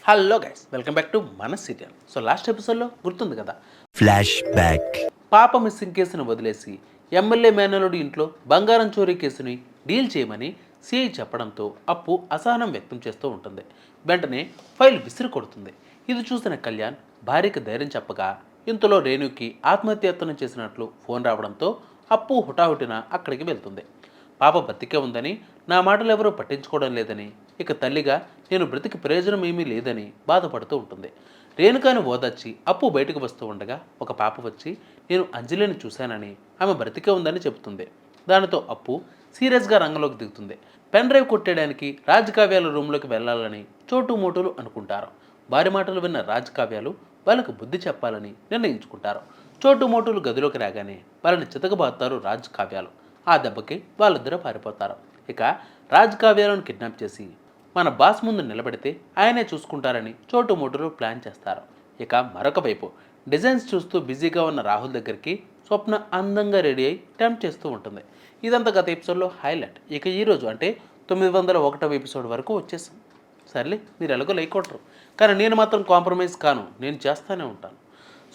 Hello guys, welcome back to మన serial. So last ఎపిసోడ్లో గుర్తుంది కదా, ఫ్లాష్ బ్యాక్. పాప మిస్సింగ్ కేసును వదిలేసి ఎమ్మెల్యే మేనలుడి ఇంట్లో బంగారం చోరీ కేసుని డీల్ చేయమని సిఐ చెప్పడంతో అప్పు అసహనం వ్యక్తం చేస్తూ ఉంటుంది. వెంటనే ఫైల్ విసిరి కొడుతుంది. ఇది చూసిన కళ్యాణ్ భార్యకి ధైర్యం చెప్పగా ఇంతలో రేణుకి ఆత్మహత్యత్నం చేసినట్లు ఫోన్ రావడంతో అప్పు హుటాహుటిన అక్కడికి వెళ్తుంది. పాప బతికే ఉందని, నా మాటలు ఎవరూ పట్టించుకోవడం లేదని, ఇక తల్లిగా నేను బ్రతికి ప్రయోజనం ఏమీ లేదని బాధపడుతూ ఉంటుంది. రేణుకాని ఓదార్చి అప్పు బయటకు వస్తూ ఉండగా ఒక పాప వచ్చి నేను అంజలిని చూశానని, ఆమె బ్రతికే ఉందని చెబుతుంది. దానితో అప్పు సీరియస్గా రంగంలోకి దిగుతుంది. పెన్ డ్రైవ్ కొట్టేయడానికి రాజకావ్యాల రూమ్లోకి వెళ్ళాలని చోటు మోటులు అనుకుంటారు. భార్య మాటలు విన్న రాజకావ్యాలు వాళ్ళకు బుద్ధి చెప్పాలని నిర్ణయించుకుంటారు. చోటు మోటులు గదిలోకి రాగానే వాళ్ళని చితకబాతారు రాజకావ్యాలు. ఆ దెబ్బకి వాళ్ళిద్దరూ పారిపోతారు. ఇక రాజకావ్యాలను కిడ్నాప్ చేసి మన బాస్ ముందు నిలబెడితే ఆయనే చూసుకుంటారని చోటు మోటులు ప్లాన్ చేస్తారు. ఇక మరొక వైపు డిజైన్స్ చూస్తూ బిజీగా ఉన్న రాహుల్ దగ్గరికి స్వప్న అందంగా రెడీ అయి టెంప్ట్ చేస్తూ ఉంటుంది. ఇదంతా గత ఎపిసోడ్లో హైలైట్. ఇక ఈరోజు అంటే 901వ ఎపిసోడ్ వరకు వచ్చేసాం. సర్లే, మీరు ఎలాగో లైక్ కొట్టరు, కానీ నేను మాత్రం కాంప్రమైజ్ కాను, నేను చేస్తూనే ఉంటాను.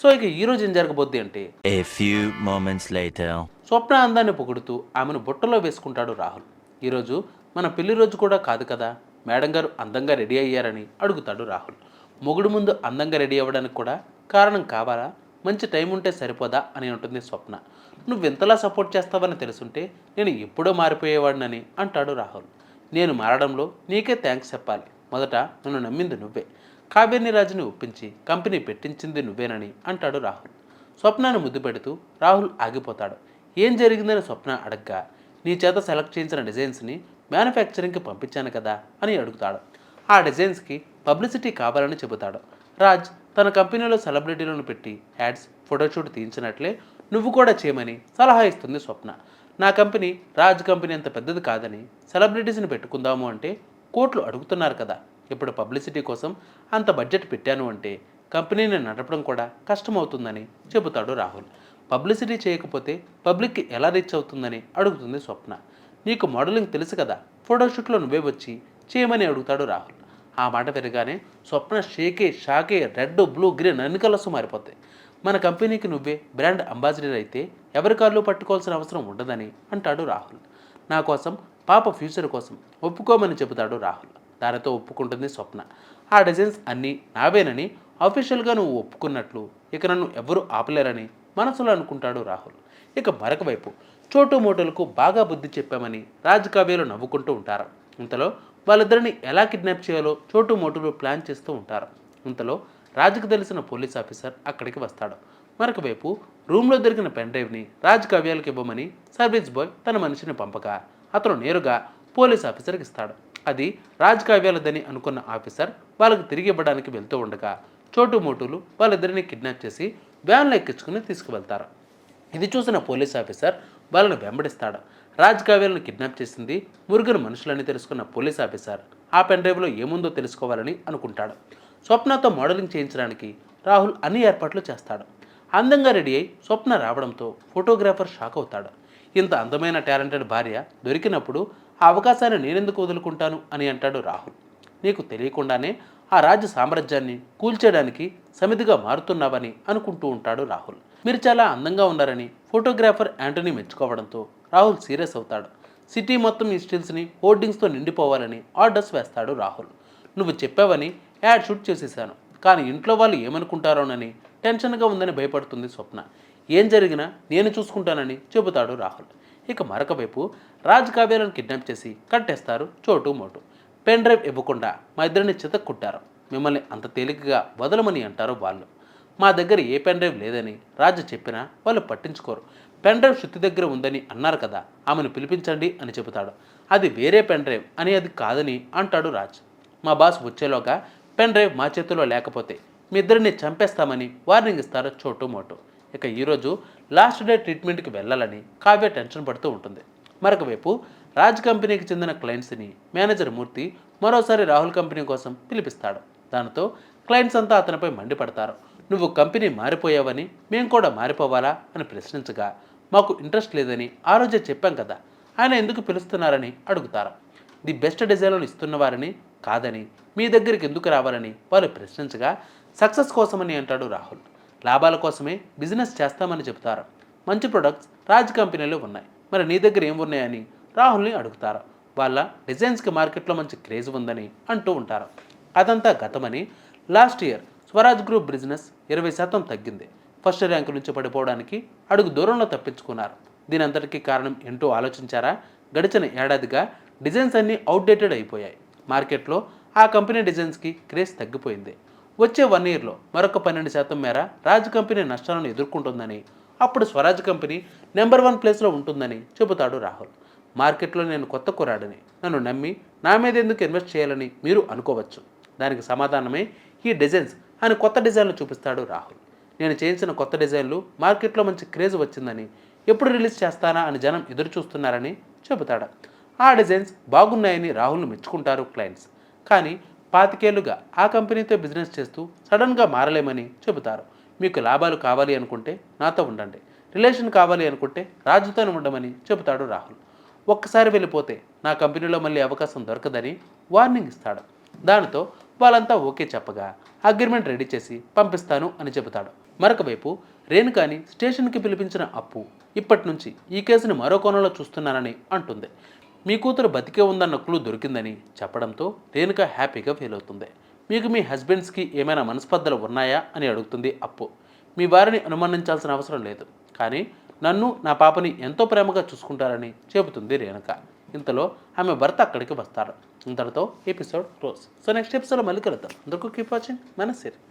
సో ఇక ఈరోజు ఏం జరగబోద్ది అంటే, A few moments later. స్వప్న అందాన్ని పొగుడుతూ ఆమెను బుట్టలో వేసుకుంటాడు రాహుల్. ఈరోజు మన పెళ్లి రోజు కూడా కాదు కదా, మేడం గారు అందంగా రెడీ అయ్యారని అడుగుతాడు రాహుల్. మొగుడు ముందు అందంగా రెడీ అవ్వడానికి కూడా కారణం కావాలా? మంచి టైం ఉంటే సరిపోదా అని ఉంటుంది స్వప్న. నువ్వు ఇంతలా సపోర్ట్ చేస్తావని తెలుసుంటే నేను ఎప్పుడో మారిపోయేవాడినని అంటాడు రాహుల్. నేను మారడంలో నీకే థ్యాంక్స్ చెప్పాలి. మొదట నన్ను నమ్మింది నువ్వే, కావేరిని రాజుని ఒప్పించి కంపెనీ పెట్టించింది నువ్వేనని అంటాడు రాహుల్. స్వప్నాను ముద్దు పెడుతూ రాహుల్ ఆగిపోతాడు. ఏం జరిగిందని స్వప్న అడగ్గా, నీ చేత సెలెక్ట్ చేయించిన డిజైన్స్ని మ్యానుఫ్యాక్చరింగ్కి పంపించాను కదా అని అడుగుతాడు. ఆ డిజైన్స్కి పబ్లిసిటీ కావాలని చెబుతాడు. రాజ్ తన కంపెనీలో సెలబ్రిటీలను పెట్టి యాడ్స్, ఫోటోషూట్ తీయించినట్లే నువ్వు కూడా చేయమని సలహా ఇస్తుంది స్వప్న. నా కంపెనీ రాజ్ కంపెనీ అంత పెద్దది కాదని సెలబ్రిటీస్ని పెట్టుకుందాము అంటే కోట్లు అడుగుతున్నారు కదా, ఇప్పుడు పబ్లిసిటీ కోసం అంత బడ్జెట్ పెట్టాను అంటే కంపెనీని నడపడం కూడా కష్టమవుతుందని చెబుతాడు రాహుల్. పబ్లిసిటీ చేయకపోతే పబ్లిక్కి ఎలా రీచ్ అవుతుందని అడుగుతుంది స్వప్న. నీకు మోడలింగ్ తెలుసు కదా, ఫోటోషూట్లో నువ్వే వచ్చి చేయమని అడుగుతాడు రాహుల్. ఆ మాట వినగానే స్వప్న షాకే రెడ్, బ్లూ, గ్రీన్ అన్ని కలర్స్ మారిపోతాయి. మన కంపెనీకి నువ్వే బ్రాండ్ అంబాసిడర్ అయితే ఎవరి కాళ్ళు పట్టుకోవాల్సిన అవసరం ఉండదని అంటాడు రాహుల్. నా కోసం, పాప ఫ్యూచర్ కోసం ఒప్పుకోమని చెబుతాడు రాహుల్. దానితో ఒప్పుకుంటుంది స్వప్న. ఆ డిజైన్స్ అన్నీ నావేనని అఫీషియల్గా నువ్వు ఒప్పుకున్నట్లు ఇక నన్ను ఎవ్వరూ ఆపలేరని మనసులో అనుకుంటాడు రాహుల్. ఇక మరొక వైపు చోటు మోటోలకు బాగా బుద్ధి చెప్పామని రాజకావ్యాలు నవ్వుకుంటూ ఉంటారు. ఇంతలో వాళ్ళిద్దరిని ఎలా కిడ్నాప్ చేయాలో చోటు మోటులు ప్లాన్ చేస్తూ ఉంటారు. ఇంతలో రాజుకు తెలిసిన పోలీస్ ఆఫీసర్ అక్కడికి వస్తాడు. మరొక వైపు రూమ్లో దొరికిన పెన్ డ్రైవ్ని రాజకావ్యాలకు ఇవ్వమని సర్వీస్ బాయ్ తన మనిషిని పంపగా అతను నేరుగా పోలీస్ ఆఫీసర్కి ఇస్తాడు. అది రాజకావ్యాలదని అనుకున్న ఆఫీసర్ వాళ్ళకి తిరిగి ఇవ్వడానికి వెళ్తూ ఉండగా చోటు మోటులు వాళ్ళిద్దరిని కిడ్నాప్ చేసి వ్యాన్లో ఎక్కించుకుని తీసుకువెళ్తారు. ఇది చూసిన పోలీస్ ఆఫీసర్ వాళ్ళని వెంబడిస్తాడు. రాజకావ్యాలను కిడ్నాప్ చేసింది మురుగురు మనుషులని తెలుసుకున్న పోలీస్ ఆఫీసర్ ఆ పెన్ డ్రైవ్లో ఏముందో తెలుసుకోవాలని అనుకుంటాడు. స్వప్నతో మోడలింగ్ చేయించడానికి రాహుల్ అన్ని ఏర్పాట్లు చేస్తాడు. అందంగా రెడీ అయి స్వప్న రావడంతో ఫోటోగ్రాఫర్ షాక్ అవుతాడు. ఇంత అందమైన టాలెంటెడ్ భార్య దొరికినప్పుడు ఆ అవకాశాన్ని నేనెందుకు వదులుకుంటాను అని అంటాడు రాహుల్. నీకు తెలియకుండానే ఆ రాజ్య సామ్రాజ్యాన్ని కూల్చేయడానికి సమితిగా మారుతున్నావని అనుకుంటూ ఉంటాడు రాహుల్. మీరు చాలా అందంగా ఉన్నారని ఫోటోగ్రాఫర్ యాంటనీ మెచ్చుకోవడంతో రాహుల్ సీరియస్ అవుతాడు. సిటీ మొత్తం ఈ స్టిల్స్ని హోర్డింగ్స్తో నిండిపోవాలని ఆర్డర్స్ వేస్తాడు రాహుల్. నువ్వు చెప్పావని యాడ్ షూట్ చేసేసాను, కానీ ఇంట్లో వాళ్ళు ఏమనుకుంటారోనని టెన్షన్గా ఉందని భయపడుతుంది స్వప్న. ఏం జరిగినా నేను చూసుకుంటానని చెబుతాడు రాహుల్. ఇక మరొక వైపు రాజ్ కావ్యాలను కిడ్నాప్ చేసి కట్టేస్తారు చోటు మోటు. పెన్ డ్రైవ్ ఇవ్వకుండా మా ఇద్దరిని చితక్కుంటారు. మిమ్మల్ని అంత తేలికగా వదలమని అంటారు వాళ్ళు. మా దగ్గర ఏ పెన్ డ్రైవ్ లేదని రాజు చెప్పినా వాళ్ళు పట్టించుకోరు. పెన్ డ్రైవ్ శృతి దగ్గర ఉందని అన్నారు కదా, ఆమెను పిలిపించండి అని చెబుతాడు. అది వేరే పెన్ డ్రైవ్ అని, అది కాదని అంటాడు రాజ్. మా బాస్ వచ్చేలోగా పెన్ డ్రైవ్ మా చేతిలో లేకపోతే మీ ఇద్దరిని చంపేస్తామని వార్నింగ్ ఇస్తారు చోటు మోటు. ఇక ఈరోజు లాస్ట్ డే ట్రీట్మెంట్కి వెళ్ళాలని కావ్య టెన్షన్ పడుతూ ఉంటుంది. మరొక వైపు రాజ్ కంపెనీకి చెందిన క్లయింట్స్ని మేనేజర్ మూర్తి మరోసారి రాహుల్ కంపెనీ కోసం పిలిపిస్తాడు. దానితో క్లయింట్స్ అంతా అతనిపై మండిపడతారు. నువ్వు కంపెనీ మారిపోయావని మేము కూడా మారిపోవాలా అని ప్రశ్నించగా, మాకు ఇంట్రెస్ట్ లేదని ఆ రోజే చెప్పాం కదా, ఆయన ఎందుకు పిలుస్తున్నారని అడుగుతారు. ది బెస్ట్ డిజైన్లను ఇస్తున్న వారిని కాదని మీ దగ్గరికి ఎందుకు రావాలని వాళ్ళు ప్రశ్నించగా సక్సెస్ కోసమని అంటాడు రాహుల్. లాభాల కోసమే బిజినెస్ చేస్తామని చెబుతారు. మంచి ప్రొడక్ట్స్ రాజ్ కంపెనీలో ఉన్నాయి, మరి నీ దగ్గర ఏం ఉన్నాయని రాహుల్ని అడుగుతారు. వాళ్ళ డిజైన్స్కి మార్కెట్లో మంచి క్రేజ్ ఉందని అంటూ ఉంటారు. అదంతా గతమని last year Swaraj group business 20% తగ్గింది. ఫస్ట్ ర్యాంకు నుంచి పడిపోవడానికి అడుగు దూరంలో తప్పించుకున్నారు. దీని అంతటికీ కారణం ఏంటో ఆలోచించారా? గడిచిన ఏడాదిగా డిజైన్స్ అన్నీ అవుట్డేటెడ్ అయిపోయాయి. మార్కెట్లో ఆ కంపెనీ డిజైన్స్కి క్రేజ్ తగ్గిపోయింది. వచ్చే 1 ఇయర్లో మరొక 12% మేర రాజ్ కంపెనీ నష్టాలను ఎదుర్కొంటుందని, అప్పుడు స్వరాజ్ కంపెనీ నెంబర్ 1 ప్లేస్లో ఉంటుందని చెబుతాడు రాహుల్. మార్కెట్లో నేను కొత్త కురాడని, నన్ను నమ్మి నా మీద ఎందుకు ఇన్వెస్ట్ చేయాలని మీరు అనుకోవచ్చు. దానికి సమాధానమే ఈ డిజైన్స్ అని కొత్త డిజైన్లు చూపిస్తాడు రాహుల్. నేను చేయించిన కొత్త డిజైన్లు మార్కెట్లో మంచి క్రేజ్ వచ్చిందని, ఎప్పుడు రిలీజ్ చేస్తానా అని జనం ఎదురు చూస్తున్నారని చెబుతాడు. ఆ డిజైన్స్ బాగున్నాయని రాహుల్ను మెచ్చుకుంటారు క్లయింట్స్. కానీ 25 ఏళ్లుగా ఆ కంపెనీతో బిజినెస్ చేస్తూ సడన్గా మారలేమని చెబుతారు. మీకు లాభాలు కావాలి అనుకుంటే నాతో ఉండండి, రిలేషన్ కావాలి అనుకుంటే రాజుతోనే ఉండమని చెబుతాడు రాహుల్. ఒక్కసారి వెళ్ళిపోతే నా కంపెనీలో మళ్ళీ అవకాశం దొరకదని వార్నింగ్ ఇస్తాడు. దానితో వాళ్ళంతా ఓకే చెప్పగా అగ్రిమెంట్ రెడీ చేసి పంపిస్తాను అని చెబుతాడు. మరొక వైపు రేణుకాని స్టేషన్కి పిలిపించిన అప్పు ఇప్పటి నుంచి ఈ కేసుని మరో కోణంలో చూస్తున్నానని అంటుంది. మీ కూతురు బతికే ఉందన్న క్లూ దొరికిందని చెప్పడంతో రేణుక హ్యాపీగా ఫీల్ అవుతుంది. మీకు మీ హస్బెండ్స్కి ఏమైనా మనస్పర్ధలు ఉన్నాయా అని అడుగుతుంది అప్పు. మీ వారిని అనుమానించాల్సిన అవసరం లేదు, కానీ నన్ను నా పాపని ఎంతో ప్రేమగా చూసుకుంటారని చెబుతుంది రేణుక. ఇంతలో ఆమె భర్త అక్కడికి వస్తాడు. ఇంతటితో ఎపిసోడ్ క్లోజ్. సో నెక్స్ట్ ఎపిసోడ్లో మళ్ళీ కలుద్దాం. అందరికీ కీప్ వాచింగ్ మన సిరీస్.